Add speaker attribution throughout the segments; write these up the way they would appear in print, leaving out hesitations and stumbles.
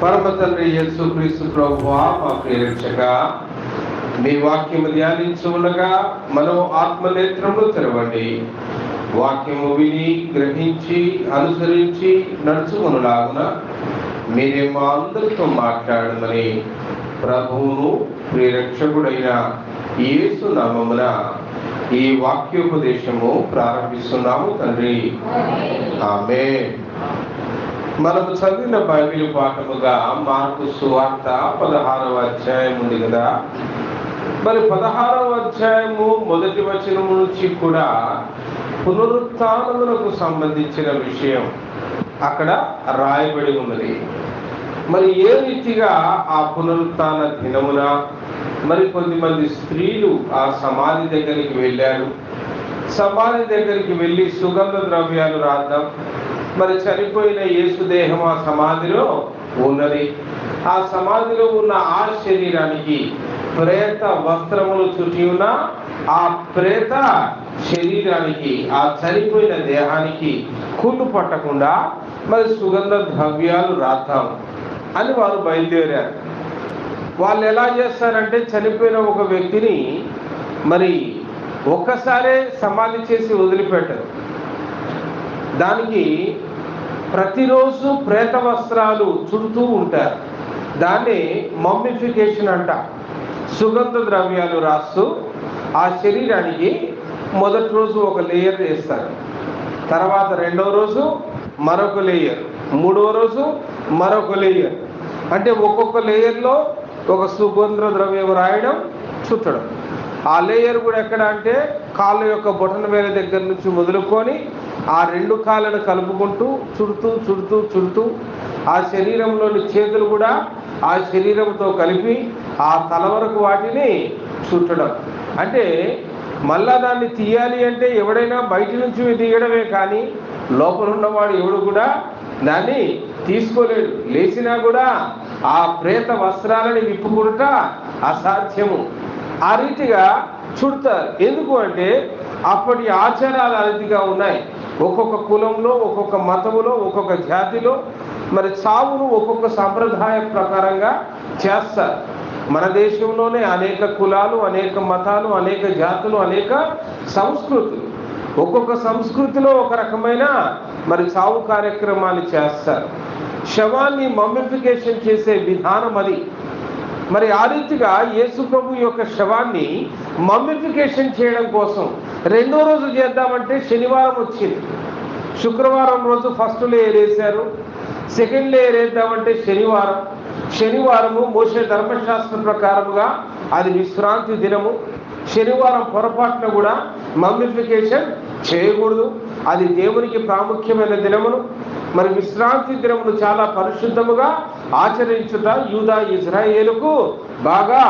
Speaker 1: పరమ తండ్రి యేసుక్రీస్తు ప్రభువా, మా ప్రియ రక్షక, మీ వాక్యము ధ్యానించు ఉండగా మనం ఆత్మనేత్రములు తెరవండి. వాక్యము విని గ్రహించి అనుసరించి నడుచుకునులాగున మీరే మా అందరితో మాట్లాడమని ప్రభువును ప్రియరక్షకుడైన యేసు నామమున ఈ వాక్యోపదేశము ప్రారంభిస్తున్నాము తండ్రి. ఆమేన్. మనము చదివిన బైబిల్ పాఠముగా మార్కు సువార్త 16వ అధ్యాయం ఉంది కదా. మరి 16వ అధ్యాయము మొదటి వచనము నుంచి కూడా పునరుత్థానమునకు సంబంధించిన విషయం అక్కడ రాయబడి ఉన్నది. మరి ఏ రీతిగా ఆ పునరుత్థాన దినమున మరి కొద్దిమంది స్త్రీలు ఆ సమాధి దగ్గరికి వెళ్ళారు. సమాధి దగ్గరికి వెళ్ళి సుగంధ ద్రవ్యాలు రాద్దాం, మరి చనిపోయిన యేసు దేహం ఆ సమాధిలో ఉన్నది. ఆ సమాధిలో ఉన్న ఆ శరీరానికి ప్రేత వస్త్రములు చుట్టి ఉన్న ఆ ప్రేత శరీరానికి, ఆ చనిపోయిన దేహానికి కుళ్ళు పట్టకుండా మరి సుగంధ ద్రవ్యాలు రాద్దాం అని వారు బయలుదేరారు. వాళ్ళు ఎలా చేస్తారంటే, చనిపోయిన ఒక వ్యక్తిని మరి ఒక్కసారే సమాధి చేసి వదిలిపెట్టరు. దానికి ప్రతిరోజు ప్రేత వస్త్రాలు చుడుతూ ఉంటారు. దాన్ని మమ్మిఫికేషన్ అంట. సుగంధ ద్రవ్యాలు రాస్తూ ఆ శరీరానికి మొదటి రోజు ఒక లేయర్ వేస్తారు, తర్వాత రెండవ రోజు మరొక లేయర్, మూడవ రోజు మరొక లేయర్. అంటే ఒక్కొక్క లేయర్లో ఒక సుగంధ ద్రవ్యం రాయడం, చుట్టడం. ఆ లేయర్ కూడా ఎక్కడ అంటే కాళ్ళ యొక్క బొటన వేల దగ్గర నుంచి మొదలుకొని ఆ రెండు కాళ్ళను కలుపుకుంటూ చుడుతూ ఆ శరీరంలోని చేతులు కూడా ఆ శరీరంతో కలిపి ఆ తల వరకు వాటిని చుట్టడం. అంటే మళ్ళా దాన్ని తీయాలి అంటే ఎవడైనా బయట నుంచి తీయడమే కానీ లోపల ఉన్నవాడు ఎవడు కూడా దాన్ని తీసుకోలేడు. లేచినా కూడా ఆ ప్రేత వస్త్రాలని విప్పుకుంటా అసాధ్యము. ఆ రీతిగా చుడతారు. ఎందుకు అంటే అప్పటి ఆచారాలు ఆ రీతిగా ఉన్నాయి. ఒక్కొక్క కులంలో, ఒక్కొక్క మతములో, ఒక్కొక్క జాతిలో మరి చావును ఒక్కొక్క సాంప్రదాయ ప్రకారంగా చేస్తారు. మన దేశంలోనే అనేక కులాలు, అనేక మతాలు, అనేక జాతులు, అనేక సంస్కృతులు. ఒక్కొక్క సంస్కృతిలో ఒక రకమైన మరి చావు కార్యక్రమాలు చేస్తారు. శవాన్ని మమ్మిఫికేషన్ చేసే విధానం అది. మరి ఆ రీతిగా యేసు ప్రభు యొక్క శవాన్ని మమ్మిఫికేషన్ చేయడం కోసం రెండో రోజు చేద్దామంటే శనివారం వచ్చింది. శుక్రవారం రోజు ఫస్ట్ లేయర్ వేశారు, సెకండ్ లేయర్ వేద్దామంటే శనివారము మోషే ధర్మశాస్త్ర ప్రకారముగా అది విశ్రాంతి దినము. శనివారం పొరపాటున కూడా మమ్మిఫికేషన్ చేయకూడదు. అది దేవునికి ప్రాముఖ్యమైన దినమును, మరి విశ్రాంతి దినమును చాలా పరిశుద్ధముగా ఆచరించుట యూదా ఇజ్రాయేలుకు బాగా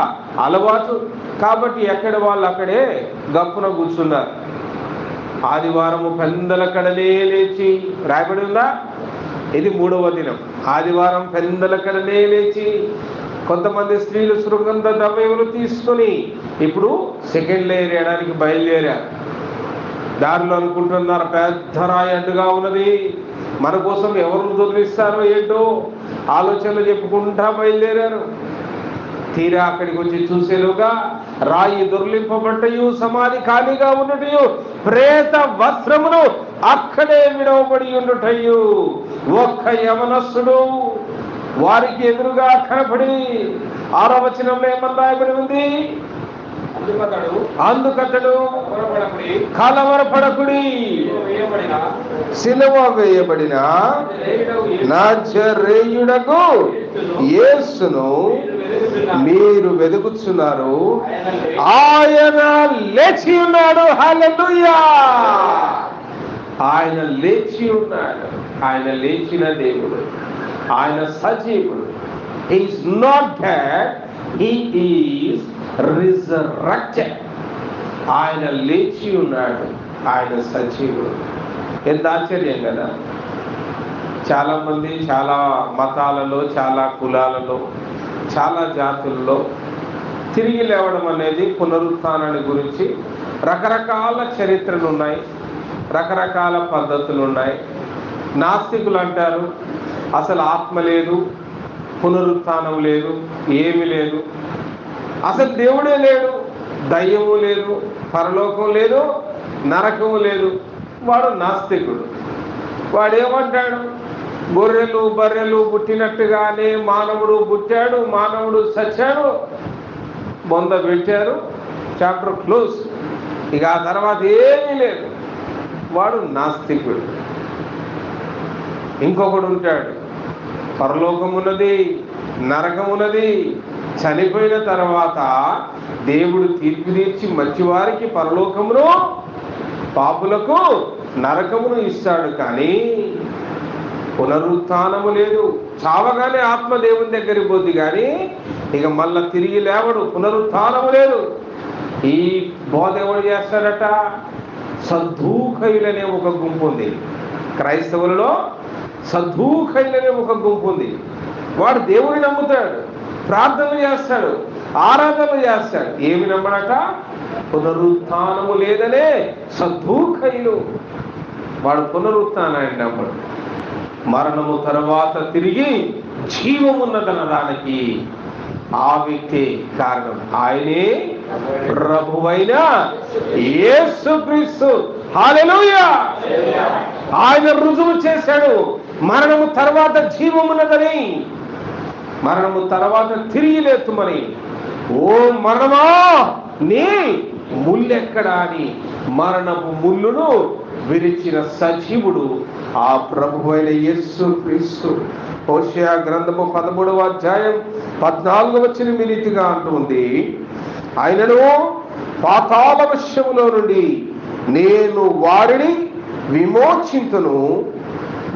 Speaker 1: అలవాటు. కాబట్టి ఎక్కడ వాళ్ళు అక్కడే గప్పున కూర్చున్నారు. ఆదివారము పెందల కడలే లేచి రాయబడి ఉందా? ఇది 3వ దినం. ఆదివారం పెందల కడలే లేచి కొంతమంది స్త్రీలు సుగంధ ద్రవ్యములు తీసుకొని ఇప్పుడు సెకండ్ లేయర్ వేయడానికి బయలుదేరారు. దారిలో అనుకుంటున్నారు పెద్ద రాయి అడ్డుగా ఉన్నది, మన కోసం ఎవరు దొరికిస్తారో ఏంటో ఆలోచనలు చెప్పుకుంటా బయలుదేరారు. తీరా అక్కడికి వచ్చి చూసేలుగా రాయి దొర్లింపబట్టయు, సమాధి ఖాళీగా ఉన్నటయు, ప్రేత వస్త్రమును అక్కడే విడవబడి ఉండుటయు ఒక్క యవనస్తుడు వారికి ఎదురుగా కనపడి 6వ వచనంలో ఏమని రాయబడి ఉంది? అందుకతడు కలవరపడకుడి, సిలువ వేయబడిన నజరేయుడగు యేసును మీరు వెదుకుచున్నారు, ఆయన లేచి ఉన్నాడు. హల్లెలూయా! ఆయన లేచి ఉన్నాడు. ఆయన లేచిన దేవుడు, ఆయన సజీవుడు. He is not dead, he is resurrected. ఆయన లేచి ఉన్నాడు, ఆయన సజీవుడు. ఎంత ఆశ్చర్యం కదా! చాలామంది చాలా మతాలలో, చాలా కులాలలో, చాలా జాతుల్లో తిరిగి లేవడం అనేది, పునరుత్థానాన్ని గురించి రకరకాల చరిత్రలు ఉన్నాయి, రకరకాల పద్ధతులు ఉన్నాయి. నాస్తికులు అంటారు అసలు ఆత్మ లేదు, పునరుత్థానం లేదు, ఏమి లేదు, అసలు దేవుడే లేడు, దయ్యము లేదు, పరలోకం లేదు, నరకము లేదు. వాడు నాస్తికుడు. వాడేమంటాడు? గొర్రెలు బర్రెలు పుట్టినట్టుగానే మానవుడు పుట్టాడు, మానవుడు చచ్చాడు, బొంద పెట్టారు, చాప్టర్ క్లోజ్, ఇక ఆ తర్వాత ఏమీ లేదు. వాడు నాస్తికుడు. ఇంకొకడు ఉంటాడు, పరలోకమున్నది, నరకమున్నది, చనిపోయిన తర్వాత దేవుడు తీర్పు తీర్చి మంచివారికి పరలోకమును, పాపులకు నరకమును ఇస్తాడు. కానీ పునరుత్థానము లేదు. చావగానే ఆత్మ దేవుని దగ్గరికి పోద్ది, కానీ ఇక మళ్ళా తిరిగి లేవడు. పునరుత్థానము లేదు. ఈ బోధ ఎవడు చేస్తాడట? సద్దూకయులనే ఒక గుంపు ఉంది క్రైస్తవులలో. సద్దూకయులనే ఒక గుంపు ఉంది. వాడు దేవుని నమ్ముతాడు, ప్రార్థనలు చేస్తాడు, ఆరాధనలు చేస్తాడు. ఏమి నమ్మడట? పునరుత్థానము లేదనే సద్దూకయులు. వాడు పునరుత్థానాన్ని నమ్మడు. మరణము తర్వాత తిరిగి జీవమున్నదనడానికి ఆ వ్యక్తి కారణం. ఆయనే ప్రభువైన యేసుక్రీస్తు. హల్లెలూయా! ఆయన రుజువు చేశాడు మరణము తర్వాత జీవమున్నదని, మరణము తర్వాత తిరిగి లేతుమని. ఓ మరణమా నీ ముల్లెక్కడా అని మరణపు ముల్లును విరిచిన సజీవుడు ఆ ప్రభువైన యేసుక్రీస్తు. హోషేయ గ్రంథము 13వ అధ్యాయం 14వ వచనం ఈ రీతిగా అంటుంది, ఆయనను పాతాళ వశములో నుండి నేను వారిని విమోచింతును,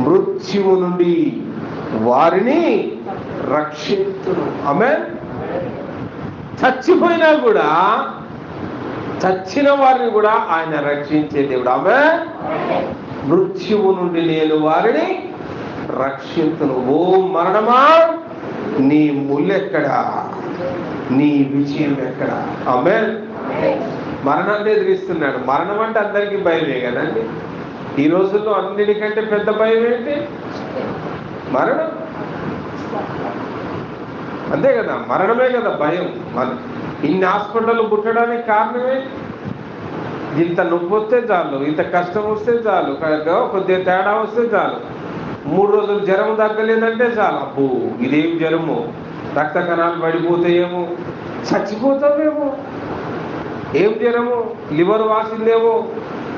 Speaker 1: మృత్యువు నుండి వారిని రక్షింతును. ఆమేన్. చచ్చిపోయినా కూడా, చచ్చిన వారిని కూడా ఆయన రక్షించే దేవుడు. ఆమేన్. మృత్యువు నుండి నేను వారిని రక్షింతును. ఓ మరణమా నీ ముల్లెక్కడా, నీ విజయం ఎక్కడా? ఆమేన్. మరణాన్ని ఎదిరిస్తున్నాడు. మరణం అంటే అందరికీ భయమే కదండి. ఈ రోజుల్లో అన్నిటికంటే పెద్ద భయం ఏంటి? మరణం. అంతే కదా, మరణమే కదా భయం. ఇన్ని హాస్పిటల్ పుట్టడానికి కారణమే ఇంత నొప్పి వస్తే చాలు, ఇంత కష్టం వస్తే చాలు, కొద్దిగా తేడా వస్తే చాలు, 3 రోజులు జ్వరం తగ్గలేదంటే చాలు, అబ్బో ఇదేం జ్వరము, రక్త కణాలు పడిపోతాయేమో, చచ్చిపోతామేమో, ఏం జ్వరము, లివర్ వాసిందేమో,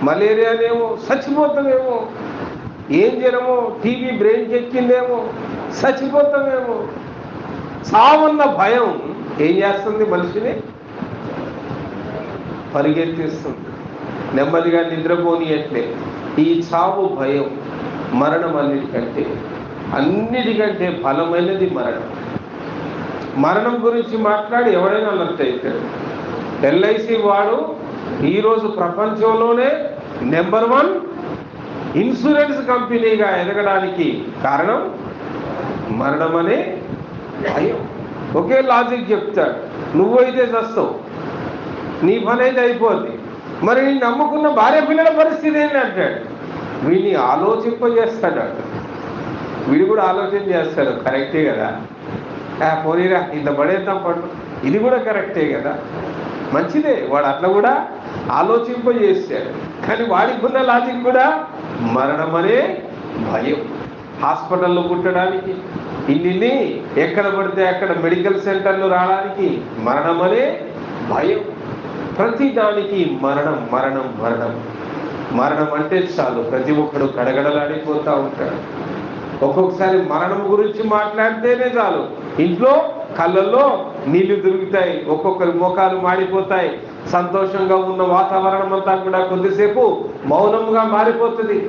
Speaker 1: మలేరియానేమో, చచ్చిపోతామేమో, ఏం జ్వరమో, టీబీ బ్రెయిన్కి ఎక్కిందేమో, చచ్చిపోతామేమో. చావన్న భయం ఏం చేస్తుంది? మనిషిని పరిగెత్తిస్తుంది, నెమ్మదిగా నిద్రపోనియట్లే. ఈ చావు భయం, మరణం అన్నిటికంటే బలమైనది మరణం. మరణం గురించి మాట్లాడి ఎవడైనా అలర్ట్ అవుతాడు. ఎల్ఐసి వాడు ఈరోజు ప్రపంచంలోనే నెంబర్ 1 ఇన్సూరెన్స్ కంపెనీగా ఎదగడానికి కారణం మరణం అనే భయం. ఒకే లాజిక్ చెప్తాడు, నువ్వైతే చస్తావు, నీ పని అయితే అయిపోద్ది, మరి నీ నమ్ముకున్న భార్య పిల్లల పరిస్థితి ఏంటి అంటాడు. వీడిని ఆలోచింపజేస్తాడు. వీడు కూడా ఆలోచన చేస్తాడు, కరెక్టే కదా, పోనీరా ఇంత పడేద్దాం పట్టు, ఇది కూడా కరెక్టే కదా, మంచిదే. వాడు అట్లా కూడా ఆలోచింపజేస్తాడు. కానీ వాడికి ఉన్న లాజిక్ కూడా మరణం అనే భయం. హాస్పిటల్లో పుట్టడానికి, ఇన్ని ఎక్కడ పడితే అక్కడ మెడికల్ సెంటర్లు రావడానికి మరణం అనే భయం. ప్రతి దానికి మరణం మరణం మరణం మరణం అంటే చాలు ప్రతి ఒక్కడు గడగడలాడిపోతూ ఉంటాడు. ఒక్కొక్కసారి మరణం గురించి మాట్లాడితేనే చాలు ఇంట్లో కళ్ళల్లో నీళ్లు దొరుకుతాయి, ఒక్కొక్కరి ముఖాలు మాడిపోతాయి, సంతోషంగా ఉన్న వాతావరణం అంతా కూడా కొద్దిసేపు మౌనంగా మారిపోతుంది.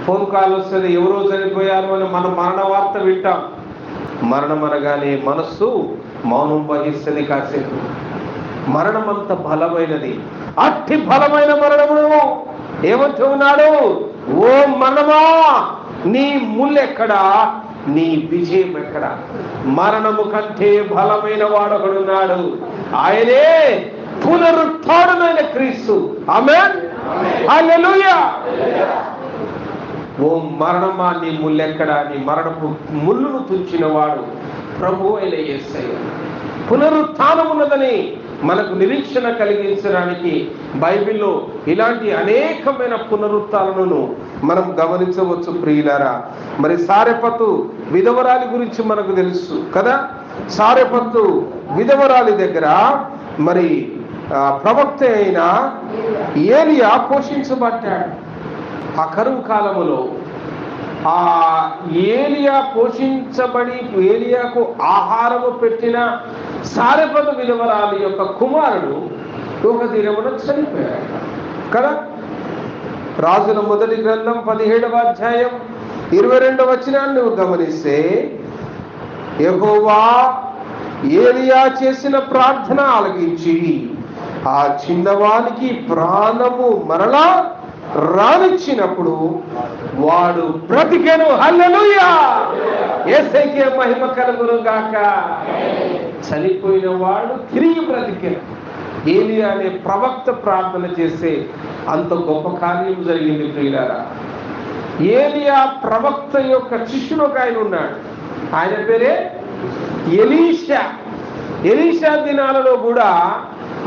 Speaker 1: ఫోన్ కాల్ వస్తుంది, ఎవరో చనిపోయారు అని మనం మరణ వార్త వింటాం. మరణం అనగానే మనస్సు మౌనం వహిస్తుంది కాసేపు. మరణం అంత బలమైనది. అట్టి బలమైన మరణము ఏమంటూ ఉన్నాడు? ఓ మరణమా నీ ముల్లెక్కడా, నీ విజయం ఎక్కడా? మరణము కంటే బలమైన వాడొకడున్నాడు, ఆయనే పునరుత్థానమైన క్రీస్తు. ఆమేన్, హల్లెలూయా. ఓ మరణమా నీ ముల్లెక్కడా, నీ మరణపు ముళ్ళును తుంచిన వాడు ప్రభు అయిన యేసయ్య. పునరుత్థానం ఉన్నదని మనకు నిరీక్షణ కలిగించడానికి బైబిల్లో ఇలాంటి అనేకమైన పునరుత్థానాలను మనం గమనించవచ్చు ప్రియులారా. మరి సారెపతు విధవరాలి గురించి మనకు తెలుసు కదా. సారెపతు విధవరాలి దగ్గర మరి ప్రవక్త అయిన ఏలియా పోషించబడ్డాడు. ఆ కరువు కాలములో ఆ ఏలియా పోషించబడి ఏలియాకు ఆహారము పెట్టిన సారెపతు విధవరాలి యొక్క కుమారుడు ఒక దినమున చనిపోయాడు కదా. రాజుల మొదటి గ్రంథం 17వ అధ్యాయం 22వ వచనాన్ని నువ్వు గమనిస్తే, యెహోవా ఏలియా చేసిన ప్రార్థన ఆలకించి ఆ చిన్నవానికి ప్రాణము మరలా రానిచ్చినప్పుడు వాడు బ్రతికెను. హల్లెలూయా, యేసయ్యకే మహిమ కలుగును గాక. చనిపోయిన వాడు తిరిగి బ్రతికెను. ఏలియా అనే ప్రవక్త ప్రార్థన చేస్తే అంత గొప్ప కార్యం జరిగింది ప్రియులారా. ఏలియా ప్రవక్త యొక్క శిష్యుడు ఒక ఆయన ఉన్నాడు. ఆయన పేరే ఎలీషా. ఎలీషా దినాలలో కూడా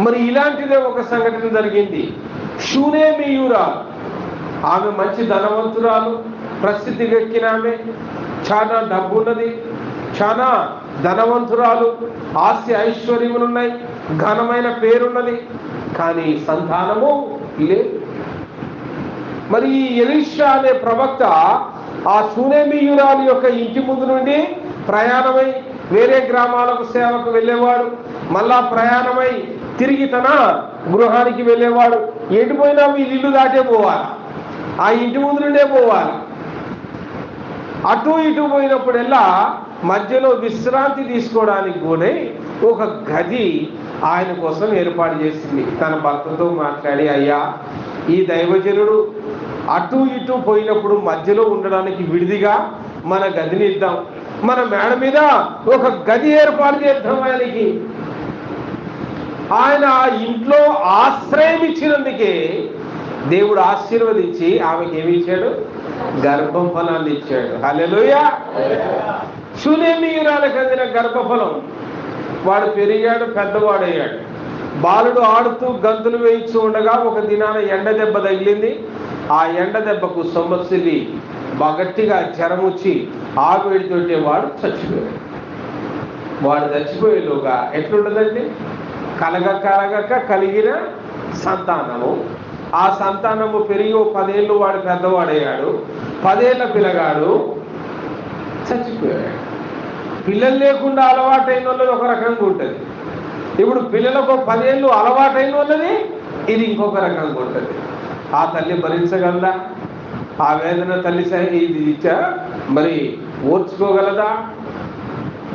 Speaker 1: మరి ఇలాంటిదే ఒక సంఘటన జరిగింది. షూనేమీయురాలు, ఆమె మంచి ధనవంతురాలు, ప్రసిద్ధికెక్కిన ఆమె, చాలా డబ్బున్నది, చాలా ధనవంతురాలు, ఆస్తి ఐశ్వర్యములున్నాయి, ఘనమైన పేరున్నది, కానీ సంతానము లేదు. మరి ఈ ఎలీషా అనే ప్రవక్త ఆ షూనేమీయురాలు యొక్క ఇంటి ముందు నుండి ప్రయాణమై వేరే గ్రామాలకు సేవకు వెళ్ళేవాడు. మళ్ళా ప్రయాణమై తిరిగి తన గృహానికి వెళ్ళేవాడు. ఎండిపోయినా వీళ్ళు ఇల్లు దాటే పోవాలి, ఆ ఇంటి ముందు నుండే పోవాలి. అటు ఇటు పోయినప్పుడల్లా మధ్యలో విశ్రాంతి తీసుకోవడానికి కూడా ఒక గది ఆయన కోసం ఏర్పాటు చేసింది. తన భర్తతో మాట్లాడి, అయ్యా ఈ దైవజనుడు అటు ఇటు పోయినప్పుడు మధ్యలో ఉండడానికి విడిదిగా మన గదిని ఇద్దాం, మన మేడ మీద ఒక గది ఏర్పాటు చేద్దాం ఆయనకి. ఆయన ఇంట్లో ఆశ్రయం ఇచ్చినందుకే దేవుడు ఆశీర్వదించి ఆమెకి ఏమి ఇచ్చాడు? గర్భఫలాన్ని ఇచ్చాడు. హల్లెలూయా. షూనేమీయురాలకు అందిన గర్భఫలం. వాడు పెరిగాడు, పెద్దవాడయ్యాడు. బాలుడు ఆడుతూ గంతులు వేయిస్తూ ఉండగా ఒక దినాన ఎండ దెబ్బ తగిలింది. ఆ ఎండ దెబ్బకు సొమ్మసిల్లి గట్టిగా జ్వరం వచ్చి ఆవిడితోటే వాడు చచ్చిపోయాడు. వాడు చచ్చిపోయేలోగా ఎట్లుంటుందండి? కలగక కలిగిన సంతానము, ఆ సంతానము పెరిగి 10 ఏళ్ళు వాడు పెద్దవాడయ్యాడు. 10 ఏళ్ల పిల్లగాడు చచ్చిపోయాడు. పిల్లలు లేకుండా అలవాటైన వాళ్ళది ఒక రకంగా ఉంటుంది. ఇప్పుడు పిల్లలకు 10 ఏళ్ళు అలవాటైన వాళ్ళది ఇది ఇంకొక రకంగా ఉంటుంది. ఆ తల్లి భరించగలదా? ఆ వేదన తల్లి ఇది ఇచ్చా మరి ఓర్చుకోగలదా?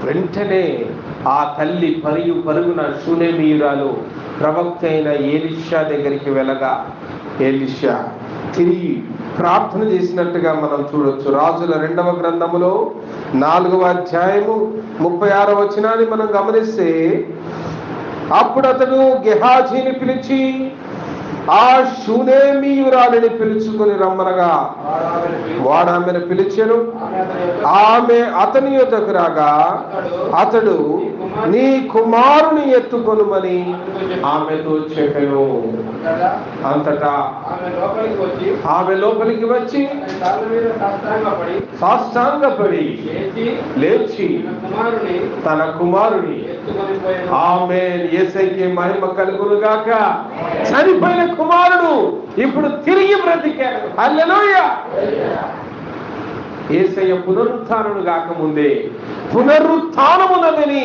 Speaker 1: వెంటనే ఆ తల్లి పరుగున షూనేమీయురాలు ప్రవక్త అయిన ఎలీషా దగ్గరికి వెళ్ళగా ఎలీషా తిరిగి ప్రార్థన చేసినట్టుగా మనం చూడొచ్చు. రాజుల 2వ గ్రంథములో 4వ అధ్యాయము 36వ వచనాన్ని మనం గమనిస్తే, అప్పుడు అతడు గెహాజీని పిలిచి ఆ షూనేమీయురాలిని పిలుచుకుని రమ్మనగా వాడు ఆమెను పిలిచెను. ఆమె అతని యొద్దకు రాగా అతడు నీ కుమారుని ఎత్తుకొనుమని ఆమెతో చెప్పెను. అంతటా ఆమె లోపలికి వచ్చి సాష్టాంగపడి లేచి తన కుమారుని, ఆమె యేసయ్యకే మహిమ కలుగును గాక, చనిపోయిన కుమారుడు ఇప్పుడు తిరిగి బ్రతికాడు. హల్లెలూయా. యేసయ్య పునరుత్థానుడు కాకముందే పునరుత్థానమున్నదని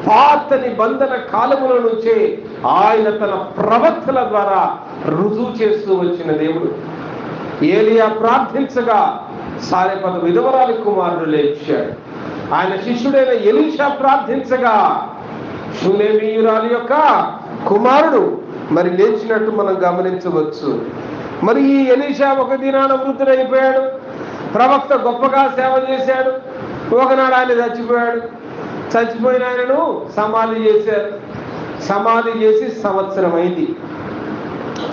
Speaker 1: పాత నిబంధన కాలముల నుంచే ఆయన తన ప్రవక్తల ద్వారా రుజువు చేస్తూ వచ్చిన దేవుడు. ఏలియా ప్రార్థించగా సారెపతు విధవరాలి కుమారుడు లేచాడు. ఆయన శిష్యుడైన ఎలీషా ప్రార్థించగా షూనేమీయురాలి యొక్క కుమారుడు మరి లేచినట్టు మనం గమనించవచ్చు. మరి ఈ ఎలీషా ఒక దినాన వృద్ధుడైపోయాడు. ప్రవక్త గొప్పగా సేవ చేశాడు. ఒకనాడు ఆయన చచ్చిపోయాడు. చచ్చిపోయిన ఆయనను సమాధి చేశారు. సమాధి చేసి సంవత్సరం అయింది.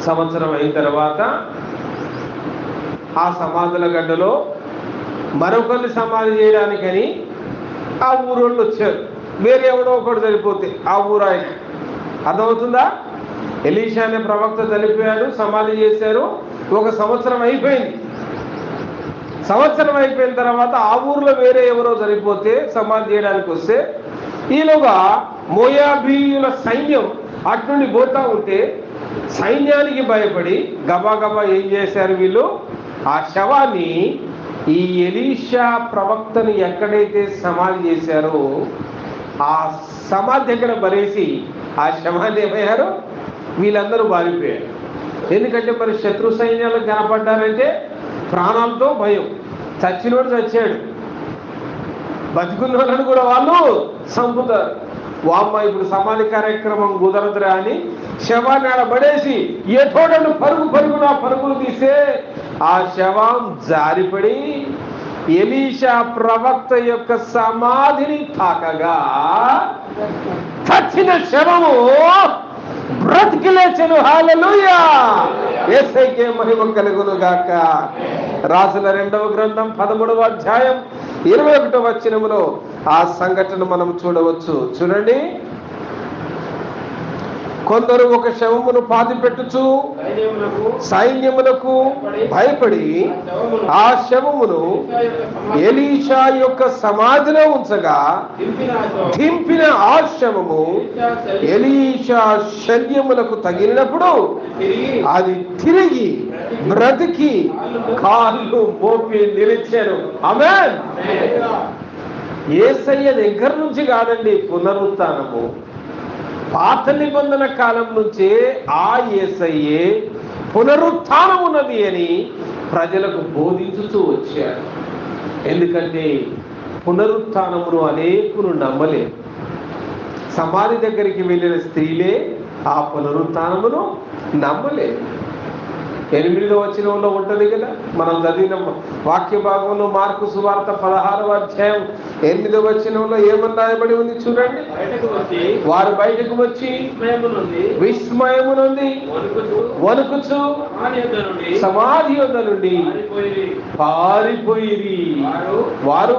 Speaker 1: సంవత్సరం అయిన తర్వాత ఆ సమాధుల గడ్డలో మరొకరిని సమాధి చేయడానికని ఆ ఊరోళ్ళు వచ్చారు. వేరే ఎవడో ఒకడు చనిపోతే ఆ ఊరు ఆయన. అర్థమవుతుందా? ఎలీషా అనే ప్రవక్త చనిపోయాడు, సమాధి చేశారు. 1 సంవత్సరం అయిపోయింది. సంవత్సరం అయిపోయిన తర్వాత ఆ ఊర్లో వేరే ఎవరో చనిపోతే సమాధి చేయడానికి వస్తే ఈలోగా మోయాబీయుల సైన్యం అట్నుండి పోతా ఉంటే సైన్యానికి భయపడి గబా ఏం చేశారు వీళ్ళు, ఆ శవాన్ని ఈ ఎలీషా ప్రవక్తను ఎక్కడైతే సమాధి చేశారో ఆ సమాధి దగ్గర బరేసి ఆ శవాన్ని ఏమయ్యారు, వీళ్ళందరూ బారిపోయారు. ఎందుకంటే మరి శత్రు సైన్యాలకు కనపడ్డారంటే ప్రాణాలతో భయం. చచ్చినోడు చచ్చాడు, బతికున్న వాళ్ళని కూడా వాళ్ళు చంపుతారు. వామ్మ ఇప్పుడు సమాధి కార్యక్రమం కుదరదురా అని శవాన్ని ఆడబడేసి ఎటోడను పరుగులు తీసే ఆ శవం జారిపడి ఎలీషా ప్రవక్త యొక్క సమాధిని తాకగా చచ్చిన శవము బ్రతికి లేచెను. హల్లెలూయా! యేసయ్యకే మహిమ కలుగును గాక. రాసుల 2వ గ్రంథం 13వ అధ్యాయం 21వ వచనములో ఆ సంఘటన మనం చూడవచ్చు. చూడండి, కొందరు ఒక శవమును పాతిపెట్టుచు సైన్యములకు భయపడి ఆ శవమును ఎలీషా యొక్క సమాధిలో ఉంచగా దింపిన ఆ శవము ఎలీషా శల్యములకు తగిలినప్పుడు అది తిరిగి బ్రతికి కాళ్ళు మోపి నిలిచాను. ఆమేన్. యేసయ్య దగ్గర నుంచి కాదండి పునరుత్థానము, పాత నిబంధన కాలం నుంచే ఆ యేసయ్యే పునరుత్థానం ఉన్నది అని ప్రజలకు బోధించుతూ వచ్చారు. ఎందుకంటే పునరుత్థానమును అనేకులు నమ్మలేదు. సమాధి దగ్గరికి వెళ్ళిన స్త్రీలే ఆ పునరుత్థానమును నమ్మలేదు. 8వ వచనంలో ఉంటుంది కదా, మనం చదివిన వాక్య భాగంలో మార్కు సువార్త 16వ అధ్యాయం 8వ వచనంలో ఏమని రాయబడి ఉంది చూడండి. వారు బయటకు వచ్చి విస్మయము నుండి వణుకుచు సమాధి యొద్ద నుండి పారిపోయిరి. వారు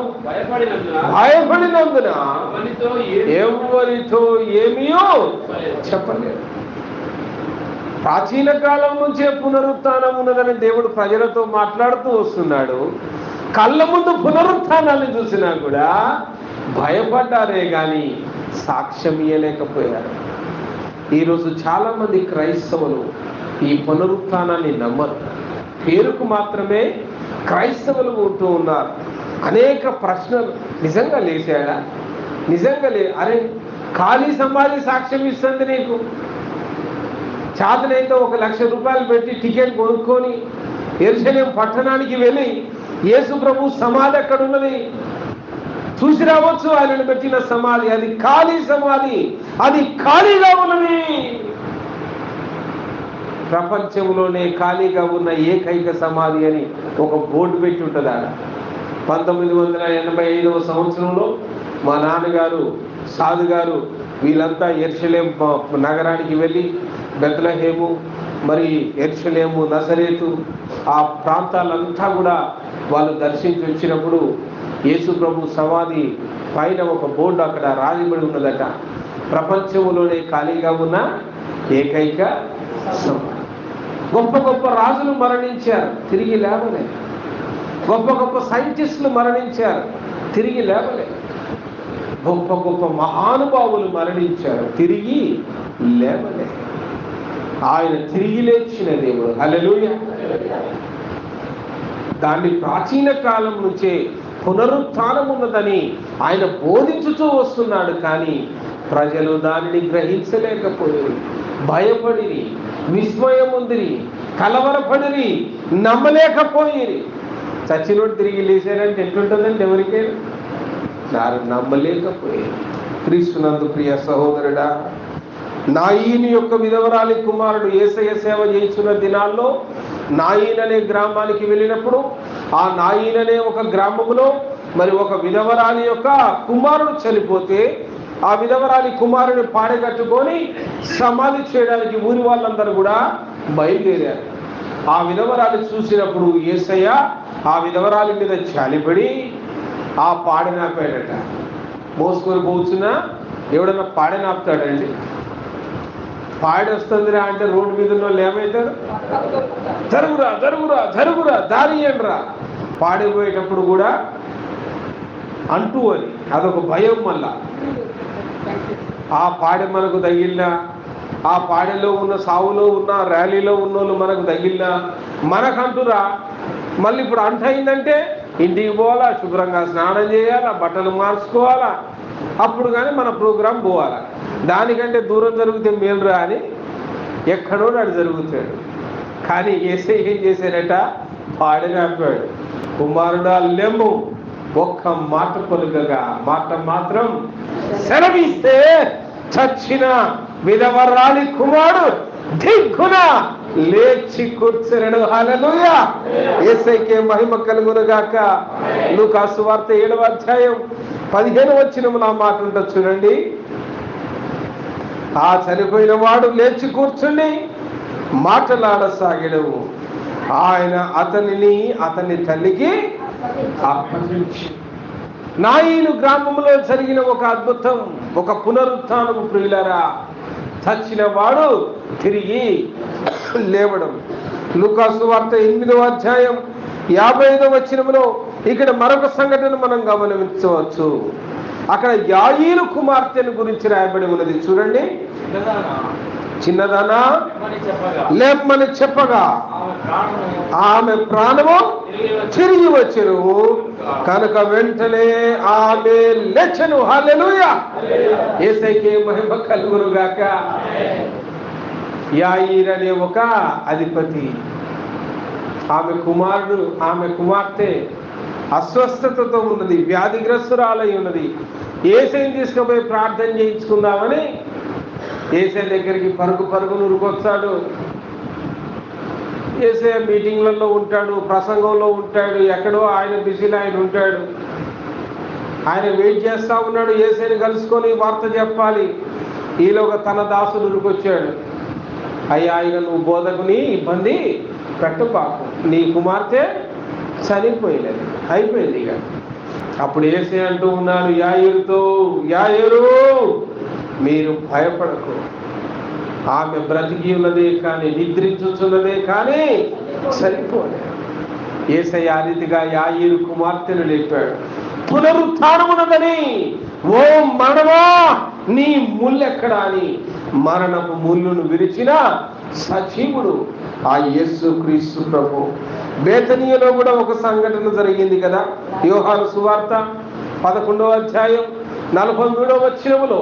Speaker 1: భయపడినందున ఎవరితో ఏమీయో చెప్పలేదు. ప్రాచీన కాలం నుంచే పునరుత్థానం ఉన్నదని దేవుడు ప్రజలతో మాట్లాడుతూ వస్తున్నాడు. కళ్ళ ముందు పునరుత్థానాన్ని చూసినా కూడా భయపడ్డారే కానీ సాక్ష్యం ఇయ్యలేకపోయారు. ఈరోజు చాలా మంది క్రైస్తవులు ఈ పునరుత్థానాన్ని నమ్మరు. పేరుకు మాత్రమే క్రైస్తవులు ఉంటూ ఉన్నారు. అనేక ప్రశ్నలు, నిజంగా లేచాడా, నిజంగా అరే ఖాళీ సమాధి సాక్ష్యం ఇస్తుంది నీకు. చాతనైతే 1,00,000 రూపాయలు పెట్టి టికెట్ కొనుక్కొని యెరూషలేం పట్టణానికి వెళ్ళి యేసు ప్రభు సమాధి ఎక్కడ ఉన్నది చూసి రావచ్చు. ఆయనను పెట్టిన సమాధి అది ఖాళీ సమాధి, అది ఖాళీగా ఉన్నది. ప్రపంచంలోనే ఖాళీగా ఉన్న ఏకైక సమాధి అని ఒక బోర్డు పెట్టి ఉంటుంది ఆడ. 1985వ సంవత్సరంలో మా నాన్నగారు సాధు గారు వీళ్ళంతా యెరూషలేం నగరానికి వెళ్ళి బెత్లెహేము, మరి యెరూషలేము, నజరేతు ఆ ప్రాంతాలంతా కూడా వాళ్ళు దర్శించి వచ్చినప్పుడు యేసు ప్రభు సమాధి పైన ఒక బోర్డు అక్కడ రాయబడి ఉన్నదట, ప్రపంచంలోనే ఖాళీగా ఉన్న ఏకైక సమాధి. గొప్ప గొప్ప రాజులు మరణించారు, తిరిగి లేవలే. గొప్ప గొప్ప సైంటిస్టులు మరణించారు, తిరిగి లేవలే. గొప్ప గొప్ప మహానుభావులు మరణించారు, తిరిగి లేవలే. ఆయన తిరిగి లేచిన దేవుడు. హల్లెలూయా. దాన్ని ప్రాచీన కాలం నుంచే పునరుత్థానం ఉన్నదని ఆయన బోధించుతూ వస్తున్నాడు. కానీ ప్రజలు దానిని గ్రహించలేకపోయారు, భయపడిరి, విస్మయం ఉందిరి, కలవరపడిరి, నమ్మలేకపోయిరి. చచ్చినోడు తిరిగి లేచారంటే ఎట్లుంటుందండి? ఎవరికైనా నమ్మలేకపోయారు. క్రీస్తునందు ప్రియ సహోదరుడా, నాయీని యొక్క విధవరాలి కుమారుడు యేసయ్య సేవ చేస్తున్న దినాల్లో నాయీన్ అనే గ్రామానికి వెళ్ళినప్పుడు ఆ నాయీన్ అనే ఒక గ్రామంలో మరి ఒక విధవరాలి యొక్క కుమారుడు చనిపోతే ఆ విధవరాలి కుమారుని పాడగట్టుకొని సమాధి చేయడానికి ఊరి వాళ్ళందరూ కూడా బయలుదేరారు. ఆ విధవరాలు చూసినప్పుడు యేసయ్య ఆ విధవరాలి మీద చాలిపడి ఆ పాడనాపాడట. మోసుకొని పోతున్నా ఎవడన్నా పాడనాపుతాడండి? పాడి వస్తుందిరా అంటే రోడ్డు మీద ఉన్న వాళ్ళు ఏమవుతారు? జరుగురా జరుగురా జరుగురా దారి ఏంట్రా. పాడిపోయేటప్పుడు కూడా అంటూ అని అదొక భయం. మళ్ళా ఆ పాడె మనకు తగిలినా, ఆ పాడెలో ఉన్న సావులో ఉన్న ర్యాలీలో ఉన్న వాళ్ళు మనకు తగిలినా మనకంటురా. మళ్ళీ ఇప్పుడు అంటయిందంటే ఇంటికి పోవాలా, శుభ్రంగా స్నానం చేయాలా, బట్టలు మార్చుకోవాలా, అప్పుడు కానీ మన ప్రోగ్రాం పోవాలా. దానికంటే దూరం జరిగితే మేలురా అని ఎక్కడో నాడు జరుగుతాడు. కానీ యేసయ్య ఏం చేశాడట? పాడినాపాడు. కుమారుడా లెమ్ము, ఒక్క మాట పలుకగా మాట మాత్రం సెలవిస్తే చచ్చిన విధవరాలి కుమారుడు దిగ్గున లేచి కూర్చున్నాడు. హల్లెలూయా, యేసయ్యకే మహిమ కలుగునుగాక. లూకా సువార్త 7వ అధ్యాయం 15వ వచనంలో ఆ మాట ఉంటుంది చూడండి. ఆ చనిపోయిన వాడు లేచి కూర్చుని మాట్లాడసాగాడు. ఆయన అతనిని అతని తల్లికి అప్పగించి. నాయీను గ్రామంలో జరిగిన ఒక అద్భుతం, ఒక పునరుత్థానము ప్రియులారా. చచ్చిన వాడు తిరిగి లేవడం. లూకా సువార్త 8వ అధ్యాయం 55వ వచనంలో ఇక్కడ మరొక సంఘటన మనం గమనించవచ్చు. అక్కడ యాయీరు కుమార్తెను గురించి రాయబడి ఉన్నది చూడండి. చిన్నదానా లేమ్మని చెప్పగా ఆమె ప్రాణము తిరిగి వచ్చెను కనుక వెంటనే ఆమె లేచెను. హల్లెలూయా, యేసయ్యకే మహిమ కలుగునుగాక. యాయీరు అనే ఒక అధిపతి, ఆమె కుమార్తె అస్వస్థతతో ఉన్నది, వ్యాధిగ్రస్తురాలై ఉన్నది. యేసయ్యని తీసుకుపోయి ప్రార్థన చేయించుకుందామని యేసయ్య దగ్గరికి పరుగు నురుకొచ్చాడు. యేసయ్య మీటింగ్లలో ఉంటాడు, ప్రసంగంలో ఉంటాడు, ఎక్కడో ఆయన బిజీలో ఆయన ఉంటాడు. ఆయన వెయిట్ చేస్తూ ఉన్నాడు యేసయ్యని కలుసుకొని వార్త చెప్పాలి. ఈలోగా తన దాసుడు ఉరికొచ్చాడు. అయ్యా, ఇక నువ్వు బోధకుని ఇబ్బంది పెట్టపాకు, నీ కుమార్తె చనిపోయినది, అయిపోయింది. ఇక అప్పుడు యేసయ్య అంటూ ఉన్నాడు యాయీరుతో, యాయీరు మీరు భయపడకు, ఆమె బ్రతికి ఉన్నదే కానీ, నిద్రించుచున్నదే కానీ చనిపోలేదు. యేసయ్య ఆ రీతిగా యాయీరు కుమార్తెను లేపాడు. పునరుత్థానమున్నదని, ఓ మరణమా నీ ముల్లెక్కడా అని మరణపు ముళ్ళును విరిచిన సజీవుడు ఆ యేసు క్రీస్తు ప్రభు. బేతనీయలో కూడా ఒక సంఘటన జరిగింది కదా. యోహాను సువార్త 11వ అధ్యాయం 43వ వచనములో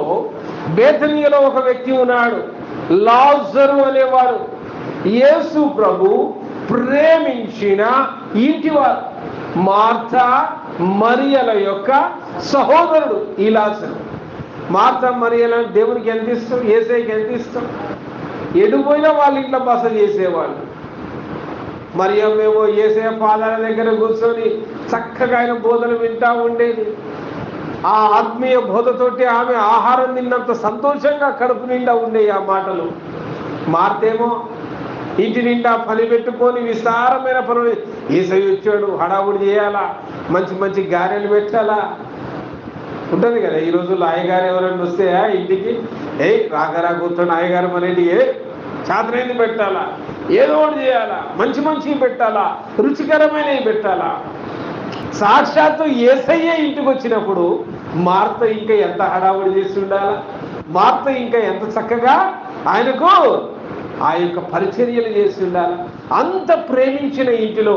Speaker 1: బేతనీయలో ఒక వ్యక్తి ఉన్నాడు, లాజరు అనేవాడు. యేసు ప్రభు ప్రేమించిన ఇంటివారు, మార్తా మరియల యొక్క సహోదరుడు ఈ లాజరు. మార్తా మరియల దేవునికి ఎంత ఇష్టం, యేసయ్యకి ఎంత ఇష్టం. ఎడిపోయినా వాళ్ళ ఇంట్లో బస చేసేవాళ్ళు. మరియమ్మేమో యేసయ్య పాదాల దగ్గర కూర్చొని చక్కగా ఆయన బోధలు వింటా ఉండేది. ఆ ఆత్మీయ బోధతోటి ఆమె ఆహారం తిన్నంత సంతోషంగా కడుపు నిండా ఉండేవి ఆ మాటలు. మార్తేమో ఇంటి నిండా పని పెట్టుకొని విస్తారమైన పనులు, యేసయ్య వచ్చాడు హడావుడి చేయాలా, మంచి మంచి గారెలు పెట్టాలా ఉంటుంది కదా. ఈ రోజుల్లో అయ్యగారు ఎవరైనా వస్తే ఇంటికి రాకరా కూర్చొని అయ్యగారు మన ఇంటికి చాతనైంది పెట్టాలా, ఏదో ఒకటి చేయాలా, మంచి మంచివి పెట్టాలా, రుచికరమైనవి పెట్టాలా. సాక్షాత్తు యేసయ్య ఇంటికి వచ్చినప్పుడు మార్త ఇంకా ఎంత హడావుడి చేసి ఉండాలా, మార్త ఇంకా ఎంత చక్కగా ఆయనకు ఆ యొక్క పరిచర్యలు చేసి ఉండాలి. అంత ప్రేమించిన ఇంటిలో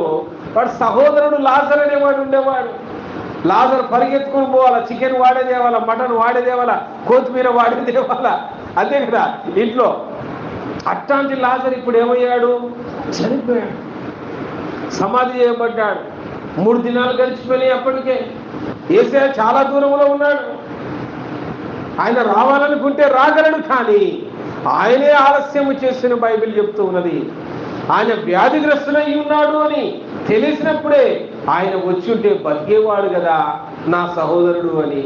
Speaker 1: వాడు సహోదరుడు లాజర్ అనేవాడు ఉండేవాడు. లాజర్ పరిగెత్తుకుని పోవాలా, చికెన్ వాడే తేవాలా, మటన్ వాడే తేవాలా, కొత్తిమీర వాడే తేవాలా, అంతే కదా ఇంట్లో. అట్లాంటి లాజర్ ఇప్పుడు ఏమయ్యాడు? చనిపోయాడు, సమాధి చేయబడ్డాడు. 3 దినాలు గడిచిపోయినాయి. అప్పటికే యేసయ్య చాలా దూరంలో ఉన్నాడు. ఆయన రావాలనుకుంటే రాగలడు, కానీ ఆయనే ఆలస్యము చేసిన బైబిల్ చెప్తూ ఉన్నది. ఆయన వ్యాధిగ్రస్తులై ఉన్నాడు అని తెలిసినప్పుడే ఆయన వచ్చి ఉంటే బతికేవాడు కదా నా సహోదరుడు అని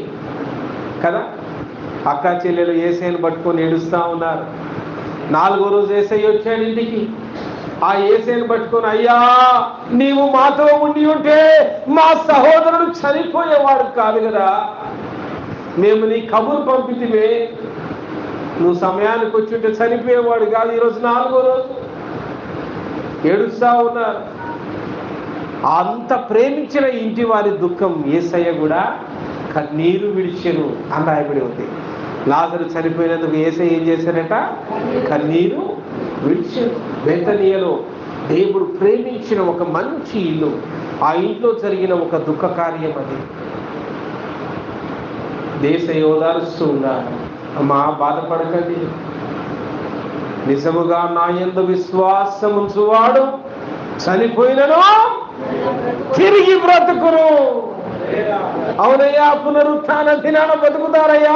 Speaker 1: కదా. అక్క చెల్లెలు యేసయ్యను పట్టుకొని ఏడుస్తూ ఉన్నారు. 4వ రోజు యేసయ్య వచ్చాడు ఇంటికి. ఆ యేసేను పట్టుకొని, అయ్యా నీవు మాతో ఉండి ఉంటే మా సహోదరుడు చనిపోయేవాడు కాదు కదా, మేము నీ కబురు పంపితివే, నువ్వు సమయానికి వచ్చి ఉంటే చనిపోయేవాడు కాదు. ఈరోజు 4వ రోజు ఏడుస్తా ఉన్నారు. అంత ప్రేమించిన ఇంటి వారి దుఃఖం యేసయ్య కూడా కన్నీరు విడిచెను అని రాయబడి ఉంది. లాజరు చనిపోయినందుకు యేసయ్య ఏం చేశారట? కన్నీరు విడిచెను. బెతనియలో దేవుడు ప్రేమించిన ఒక మంచి ఇల్లు, ఆ ఇంట్లో జరిగిన ఒక దుఃఖ కార్యం అది. యేసయ్య ఓదారుస్తూ ఉన్నారు, అమ్మా బాధపడకండి, నిజముగా నా యందు విశ్వాసం ఉంచువాడు చనిపోయినను తిరిగి బ్రతుకును. అవునయ్యా, పునరుత్థాన దినాన బతుకుతారయ్యా.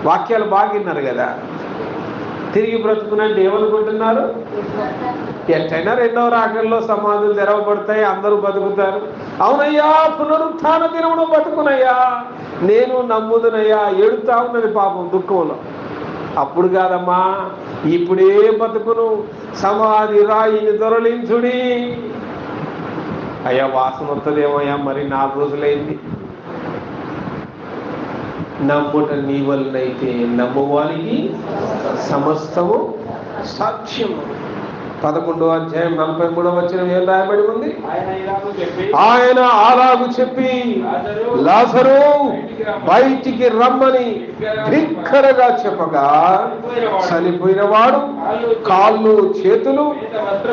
Speaker 1: వాక్యాలు బాగిన్నారు కదా. తిరిగి బ్రతుకునంటే ఏమనుకుంటున్నారు? ఎట్టయినా 2వ రాకడలో సమాధులు తెరవబడతాయి, అందరూ బతుకుతారు. అవునయ్యా, పునరుత్థాన దినమును బతుకునయ్యా, నేను నమ్ముదునయ్యా. ఏడుతా ఉన్నది పాపం దుఃఖంలో. అప్పుడు కాదమ్మా, ఇప్పుడే బతుకును, సమాధి రాయిని దొరలించుడి. అయ్యా వాసన వస్తుందేమయ్యా, మరి 4 రోజులైంది. నమ్ముట నీ వలనైతే నమ్మువానికి సమస్తము సాక్ష్యము. 11వ అధ్యాయం 43వ వచనం ఏం రాయబడి ఉంది? ఆయన అలాగు చెప్పి లాజరు బయటికి రమ్మని భిక్కరగా చెప్పగా, చనిపోయిన వాడు కాళ్ళు చేతులు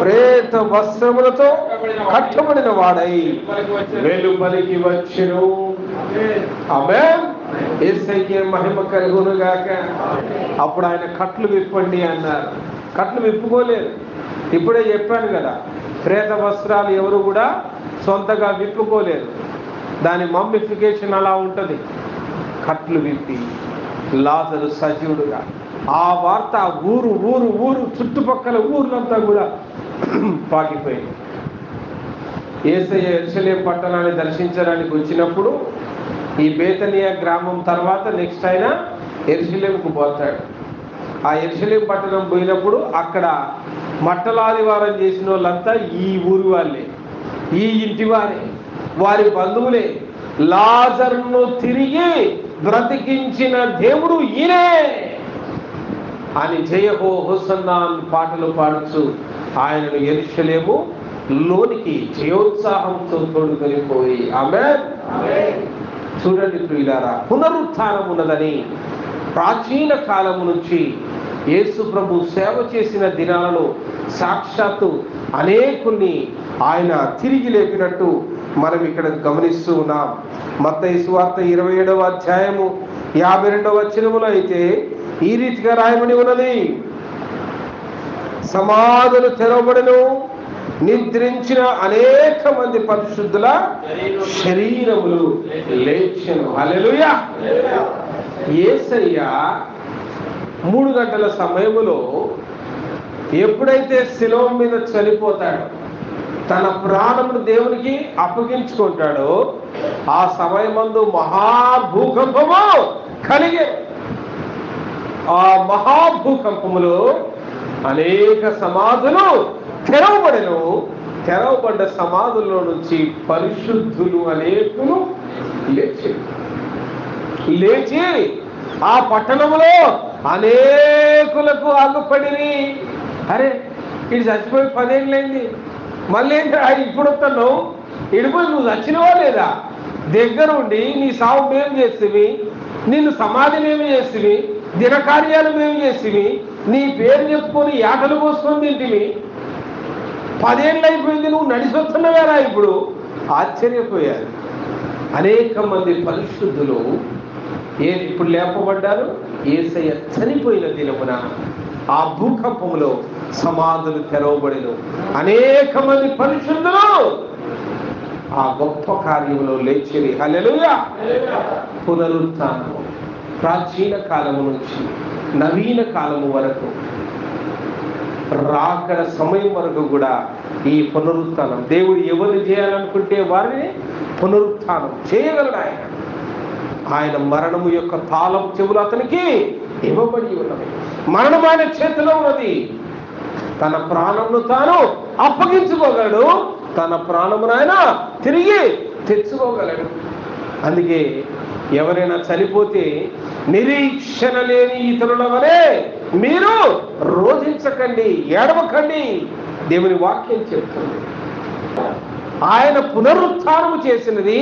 Speaker 1: ప్రేత వస్త్రములతో కట్టబడిన వాడై వెలుపలికి వచ్చెను. ఆమేన్. యేసయ్యకే మహిమ కలుగునుగాక. అప్పుడు ఆయన కట్లు విప్పండి అన్నారు. కట్లు విప్పుకోలేదు. ఇప్పుడే చెప్పాను కదా, ప్రేత వస్త్రాలు ఎవరు కూడా సొంతగా విప్పుకోలేదు. దాని మమ్మిఫికేషన్ అలా ఉంటుంది. కట్లు విప్పి లాజరు సజీవుడుగా. ఆ వార్త ఊరు ఊరు ఊరు చుట్టుపక్కల ఊర్లంతా కూడా పాకిపోయింది. యేసయ్య యెరూషలేం పట్టణాన్ని దర్శించడానికి వచ్చినప్పుడు ఈ బేతనియా గ్రామం తర్వాత నెక్స్ట్ ఆయన యెరూషలేంకు పోతాడు. ఆ యెరూషలేం పట్టణం పోయినప్పుడు అక్కడ మట్టలాదివారం చేసిన వాళ్ళంతా ఈ ఊరి వాళ్ళే, ఈ ఇంటి వారే, వారి బంధువులే. లాజరును తిరిగి బ్రతికించిన దేవుడు ఈయనే అని జయహో హోసన్నా పాటలు పాడుచు ఆయనను యెరూషలేము లోనికి జయోత్సాహంతో తోడుకొనిపోయి. ఆమేన్. చూడండి ప్రియులారా, పునరుత్థానం ఉన్నదని ప్రాచీన కాలము నుంచి యేసు ప్రభు సేవ చేసిన దినాలలో సాక్షాత్తు అనేకుల్ని ఆయన తిరిగి లేపినట్టు మనం ఇక్కడ గమనిస్తూ ఉన్నాం. మత్తయి సువార్త 27వ అధ్యాయము 52వ వచనములో అయితే ఈ రీతిగా రాయబడి ఉన్నది, సమాధులు తెరవబడెను, నిద్రించిన అనేక మంది పరిశుద్ధుల శరీరములు లేచెను. హల్లెలూయా. యేసయ్య 3 గంటల సమయములో ఎప్పుడైతే శిలువ మీద చనిపోతాడో, తన ప్రాణమును దేవునికి అప్పగించుకుంటాడో, ఆ సమయమందు మహాభూకంపము కలిగే. ఆ మహాభూకంపములో అనేక సమాధులు తెరవబడెను. తెరవబడ్డ సమాధుల్లో నుంచి పరిశుద్ధులు అనేకులు లేచి ఆ పట్టణంలో అనేకులకు అగ్గుపడిరి. అరే, ఇది చచ్చిపోయి 10 ఏళ్ళైంది, మళ్ళీ ఇప్పుడు వస్తున్నావు, ఇడిపోయి నువ్వు చచ్చినవా లేదా? దగ్గరుండి నీ సాగు మేము చేస్తేవి, నిన్ను సమాధిని ఏమి చేస్తేవి, దినకార్యాలు మేము చేస్తేవి, నీ పేరు చెప్పుకొని యాటలు పోసుకొని తింటివి, 10 ఏళ్ళు అయిపోయింది, నువ్వు నడిచి వస్తున్నవేరా ఇప్పుడు? ఆశ్చర్యపోయారు. అనేక మంది పరిశుద్ధులు ఇప్పుడు లేపబడ్డారు. యేసయ్య చనిపోయిన దినమున ఆ భూకంపములో సమాధులు తెరవబడిను. అనేక మంది పరిశుద్ధులు ఆ గొప్ప కార్యములో లేచిరి. హల్లెలూయా. పునరుత్థానం ప్రాచీన కాలము నుంచి నవీన కాలము వరకు, రాకడ సమయం వరకు కూడా ఈ పునరుత్థానం దేవుడు ఎవరిని చేయాలనుకుంటే వారిని పునరుత్థానం చేయగలడు. ఆయన మరణము యొక్క తాళం చెవులు అతనికి ఇవ్వబడి ఉన్నది. మరణం ఆయన చేతిలో ఉన్నది. తన ప్రాణమును తాను అప్పగించుకోగలడు, తన ప్రాణమును ఆయన తిరిగి తెచ్చుకోగలడు. అందుకే ఎవరైనా చనిపోతే నిరీక్షణ లేని ఇతరుల వలె మీరు రోధించకండి, ఏడవకండి. దేవుని వాక్యం చెప్తుంది. ఆయన పునరుత్థానము చేసినది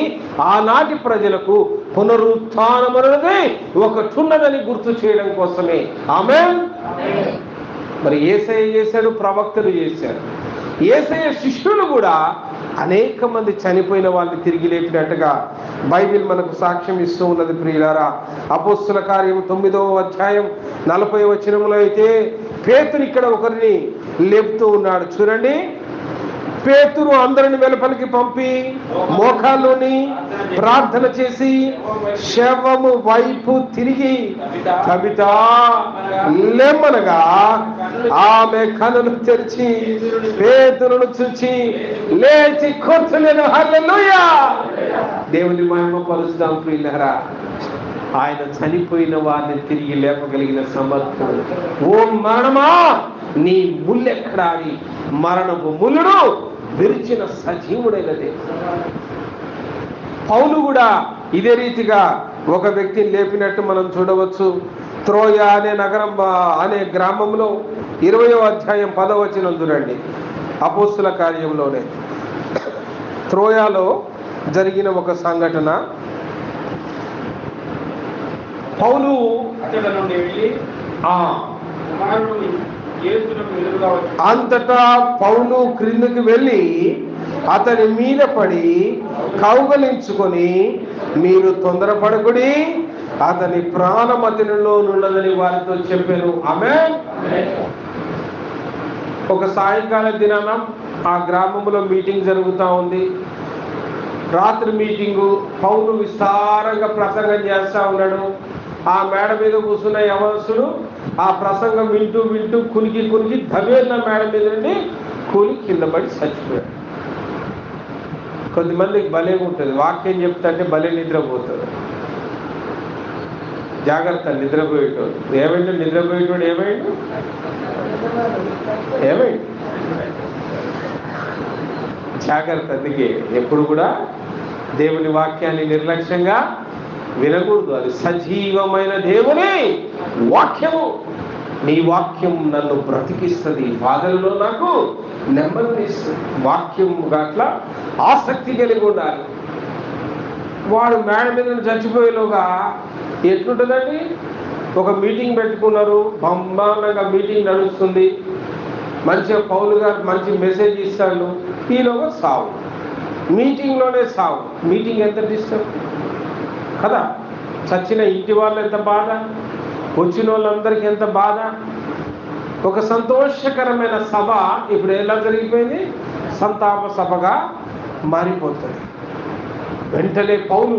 Speaker 1: ఆనాటి ప్రజలకు పునరుత్థానం అనేది ఒకటున్నదని గుర్తు చేయడం కోసమే. ఆమేన్. మరి యేసయ్య చేశాడు, ప్రవక్తలు చేశారు. యేసయ్య శిష్యులు కూడా అనేక మంది చనిపోయిన వాళ్ళని తిరిగి లేపినట్టుగా బైబిల్ మనకు సాక్ష్యం ఇస్తూ ఉన్నది. ప్రియులారా, అపోస్తుల కార్యం 9వ అధ్యాయం 40వ వచనంలో అయితే పేతురు ఇక్కడ ఒకరిని లేపుతూ ఉన్నాడు. చూడండి, పేతురు అందరిని వెలుపలికి పంపి మోకాల్లోని ప్రార్థన చేసి శవము వైపు తిరిగి తబితా లెమ్మనగా ఆమె కనులు తెరిచి పేతురును చూచి లేచి కూర్చునేను. హల్లెలూయా. దేవుని మహిమ పరుస్తాం. ప్రియులారా, ఆయన చనిపోయిన వారిని తిరిగి లేపగలిగిన సమర్థుడు. ఓ మరణమా నీ ముల్లెక్కడాని మరణపు ముల్లుడు విరిచిన సజీవుడైన దేవుడు. పౌలు కూడా ఇదే రీతిగా ఒక వ్యక్తిని లేపినట్టు మనం చూడవచ్చు. త్రోయ అనే గ్రామంలో 20వ అధ్యాయం 10వ వచనం చూడండి. అపోస్తుల కార్యంలోనే త్రోయాలో జరిగిన ఒక సంఘటన. పౌలు అంతటా పౌలు క్రిందకి వెళ్ళి అతని మీద పడి కౌగలించుకొని, మీరు తొందరపడకుడి, అతని ప్రాణం అతనిలో ఉన్నదని వారితో చెప్పాను. ఆమేన్. ఒక సాయంకాల దినాన ఆ గ్రామంలో మీటింగ్ జరుగుతూ ఉంది. రాత్రి మీటింగు. పౌలు విస్తారంగా ప్రసంగం చేస్తూ ఉన్నాడు. ఆ మేడ మీద కూర్చున్న యవనస్తుడు ఆ ప్రసంగం వింటూ వింటూ కునికి దబేళ్ళ మేడ మీద నుండి కూలి కింద పడి చచ్చిపోయాడు. కొద్దిమందికి భలేగా ఉంటుంది, వాక్యం చెప్తుంటే భలే నిద్రపోతుంది. జాగ్రత్త, నిద్రపోయేటోడు. ఏమైంది నిద్రపోయేటోడు? ఏమైంది జాగ్రత్త. అందుకే ఎప్పుడు కూడా దేవుని వాక్యాన్ని నిర్లక్ష్యంగా వినకూడదు. అది సజీవమైన దేవుని వాక్యము. నీ వాక్యం నన్ను బ్రతికిస్తుంది, బాధల్లో నాకు నెమ్మదిస్తుంది. వాక్యం అట్లా ఆసక్తి కలిగి ఉండాలి. వాడు మేడ మీద చచ్చిపోయేలోగా ఎట్లుంటుందండి? ఒక మీటింగ్ పెట్టుకున్నారు, బ్రహ్మాండంగా మీటింగ్ నడుస్తుంది, మంచిగా పౌలు గారు మంచి మెసేజ్ ఇస్తాడు. ఈలోగా సావు, మీటింగ్లోనే సావు. మీటింగ్ ఎంత డిస్టర్బ్ కదా. చచ్చిన ఇంటి వాళ్ళు ఎంత బాధ, వచ్చిన వాళ్ళందరికీ ఎంత బాధ. ఒక సంతోషకరమైన సభ ఇప్పుడు ఎలా జరిగిపోయింది? సంతాప సభగా మారిపోతుంది. వెంటనే పౌలు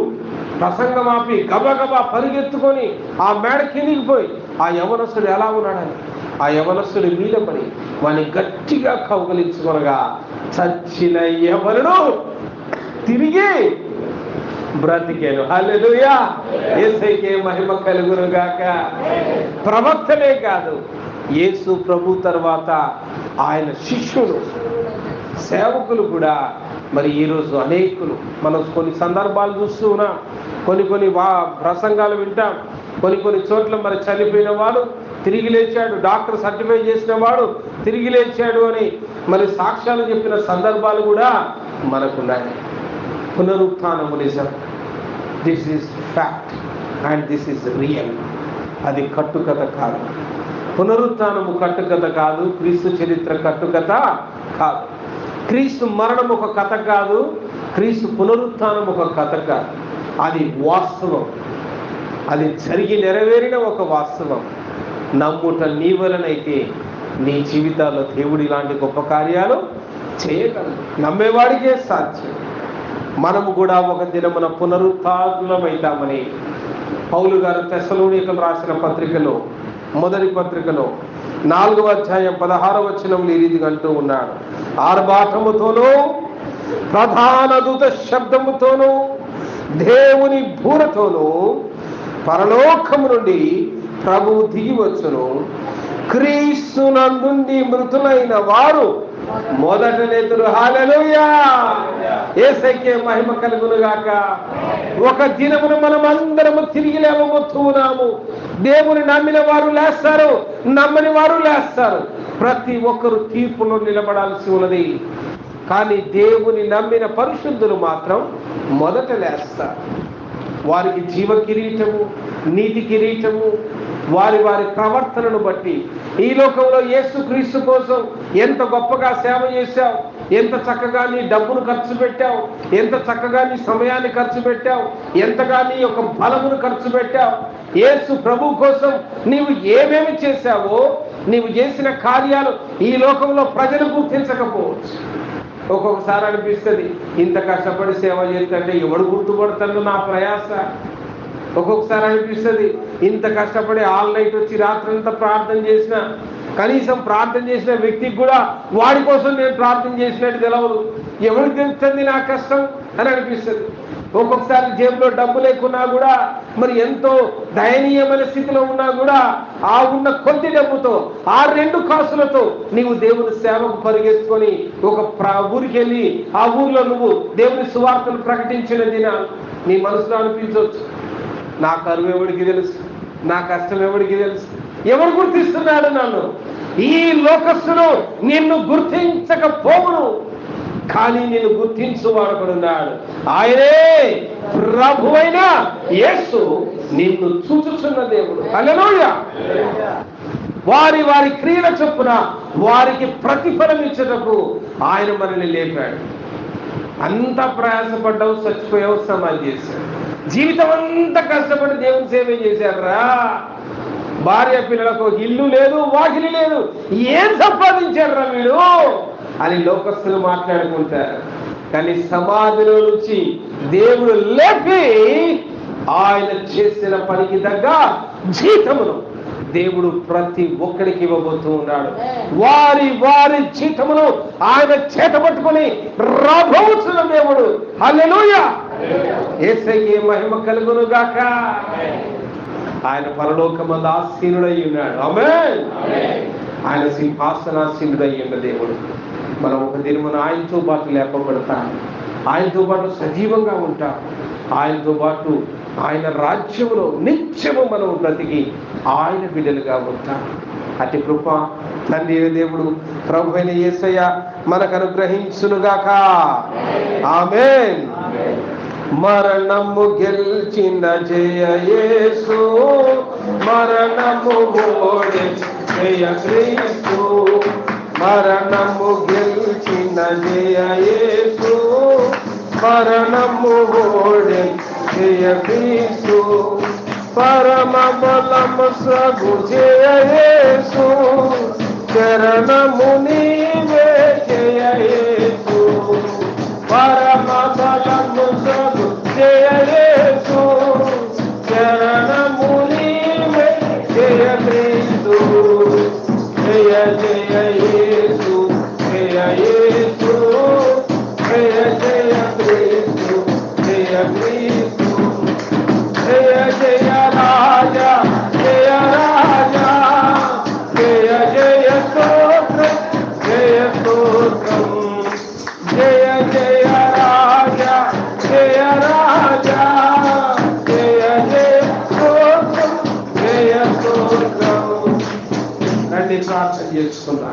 Speaker 1: ప్రసంగం ఆపి గబగబా పరిగెత్తుకొని ఆ మేడ కిందికి పోయి ఆ యవనస్తుడు ఎలా ఉన్నాడని ఆ యవనస్తుడి మీద పడి వాని గట్టిగా కౌగలించుకొనగా చచ్చిన యవనుడు తిరిగి బ్రతికేను. హల్లెలూయా. యేసయ్యకే మహిమ కలుగును గాక. ప్రవక్తలే కాదు, యేసు ప్రభు తర్వాత ఆయన శిష్యులు, సేవకులు కూడా మరి ఈరోజు అనేకులు మనం కొన్ని సందర్భాలు చూస్తూ ఉన్నాం. కొన్ని ప్రసంగాలు వింటాం. కొన్ని చోట్ల మరి చనిపోయిన వాడు తిరిగి లేచాడు, డాక్టర్ సర్టిఫై చేసిన వాడు తిరిగి లేచాడు అని మరి సాక్ష్యాలు చెప్పిన సందర్భాలు కూడా మనకున్నాయి. పునరుత్థానము నిజం. This is fact and this is real. అది కట్టుకథ కాదు. పునరుత్థానము కట్టుకథ కాదు, క్రీస్తు చరిత్ర కట్టుకథ కాదు. క్రీస్తు మరణం ఒక కథ కాదు, క్రీస్తు పునరుత్థానం ఒక కథ కాదు. అది వాస్తవం, అది జరిగి నెరవేరిన ఒక వాస్తవం. నమ్ముట నీ వలనైతే నీ జీవితాల్లో దేవుడు ఇలాంటి గొప్ప కార్యాలు చేయగలడు. నమ్మేవాడికే సాధ్యం. మనము కూడా ఒక దినమున పునరుత్థానమైతామని పౌలు గారు తెస్సలోనికలు రాసిన పత్రికలో, మొదటి పత్రికలో 4వ అధ్యాయం 16వ వచనంలో ఈ రీతిగా అంటూ ఉన్నాడు. ఆర్భాటముతోనూ ప్రధాన దూత శబ్దముతోనూ దేవుని బూరతోనూ పరలోకము నుండి ప్రభువు దిగి వచ్చును. క్రీస్తునందుండి మృతులైన వారు మొదట లేతురు. హల్లెలూయా! యేసయ్యకే మహిమ కలుగును గాక. ఒక దినమున మనం అందరము తిరిగి లేవబోతున్నాము. దేవుని నమ్మిన వారు లేస్తారు, నమ్మని వారు లేస్తారు. ప్రతి ఒక్కరు తీర్పులో నిలబడాల్సి ఉన్నది. కానీ దేవుని నమ్మిన పరిశుద్ధులు మాత్రం మొదట లేస్తారు. వారికి జీవ కిరీటము, నీతి కిరీటము వారి వారి ప్రవర్తనను బట్టి. ఈ లోకంలో యేసుక్రీస్తు కోసం ఎంత గొప్పగా సేవ చేశావు, ఎంత చక్కగా నీ డబ్బును ఖర్చు పెట్టావు, ఎంత చక్కగా నీ సమయాన్ని ఖర్చు పెట్టావు, ఎంతగా నీ యొక్క బలమును ఖర్చు పెట్టావు. యేసు ప్రభు కోసం నీవు ఏమేమి చేశావో, నీవు చేసిన కార్యాలు ఈ లోకంలో ప్రజలు గుర్తించకపోవచ్చు. ఒక్కొక్కసారి అనిపిస్తుంది, ఇంత కష్టపడి సేవ చేస్తుంటే ఎవడు గుర్తుపడతాడు నా ప్రయాస. ఒక్కొక్కసారి అనిపిస్తుంది, ఇంత కష్టపడి ఆల్ నైట్ వచ్చి రాత్రంతా ప్రార్థన చేసిన, కనీసం ప్రార్థన చేసిన వ్యక్తికి కూడా వాడి కోసం నేను ప్రార్థన చేసినట్టు తెలవదు. ఎవరికి తెలుస్తుంది నా కష్టం అని అనిపిస్తుంది. ఒక్కొక్కసారి జేబులో డబ్బు లేకున్నా కూడా, మరి ఎంతో దయనీయమైన స్థితిలో ఉన్నా కూడా, ఆ ఉన్న కొద్ది డబ్బుతో, ఆ 2 కాసులతో నీవు దేవుని సేవకు పరిగెత్తుకొని ఒక ఊరికి వెళ్ళి ఆ ఊర్లో నువ్వు దేవుని సువార్తను ప్రకటించిన దినాలు నీ మనసులో అనిపించవచ్చు, నా కరువు ఎవడికి తెలుసు, నా కష్టం ఎవడికి తెలుసు, ఎవరు గుర్తిస్తున్నాడు నన్ను? ఈ లోకస్తులు నిన్ను గుర్తించకపోవును, కానీ నిన్ను గుర్తించువాడు ఒకడున్నాడు. ఆయనే ప్రభువైన యేసు నిన్ను చూచుచున్న దేవుడు. హల్లెలూయా! వారి వారి క్రియల చొప్పున వారికి ప్రతిఫలం ఇచ్చుటకు ఆయన మనల్ని లేపాడు. అంతా ప్రయాసపడ్డావు, చచ్చిపోయావు, సమాధి చేశాడు. జీవితం అంతా కష్టపడి దేవుని సేవ చేశారా? భార్య పిల్లలకు ఇల్లు లేదు, వాకిలి లేదు, ఏం సంపాదించారా వీడు అని లోకస్తులు మాట్లాడుకుంటారు. కానీ సమాధిలో నుంచి దేవుడు లేపి ఆయన చేసిన పనికి తగ్గ జీతమును దేవుడు ప్రతి ఒక్కరికి ఇవ్వబోతూ ఉన్నాడు. వారి వారి జీతమును ఆయన చేతబట్టుకొని రాబోతున్న దేవుడు. హల్లెలూయా! యేసయ్యకే మహిమ కలుగును గాక. ఆయన పరలోకమందు ఆసీనుడై ఉన్నాడు. ఆమేన్. ఆయన సింహాసనాసీనుడై ఉన్న దేవుడు. మనం ఒక దినమున ఆయనతో పాటు లేపబడతాం, ఆయనతో పాటు సజీవంగా ఉంటాం, ఆయనతో పాటు ఆయన రాజ్యములో నిత్యము మనం బ్రతికి ఆయన బిడ్డలుగా ఉంటాం. అతి కృప తండ్రి దేవుడు ప్రభు అయిన యేసయ్య మనకు అనుగ్రహించునుగాక. ఆమేన్. మరణము గెలిచిన జయ యేసు, మరణము ఓడే జయ క్రీస్తు. మరణము గెలిచిన జయ యేసు, మరణము ఓడే జయ క్రీస్తు. పరమ బలము సగు జయ యేసు, చరణము నీవే జయ యేసు. పరమ బలము సగు జయ యేసు, చరణము నీవే జయ క్రీస్తు. జయ జయ యేసు, జయ యేసు, జయ జయ క్రీస్తు, జయ క్రీస్తు. జయ జయ రాజా, జయ రాజా, జయ జయ స్తోత్రం, జయ స్తోత్రం. జయ జయ రాజా, జయ రాజా, జయ జయ స్తోత్రం, జయ స్తోత్రం. రండి ప్రార్థన చేసుకుందాం.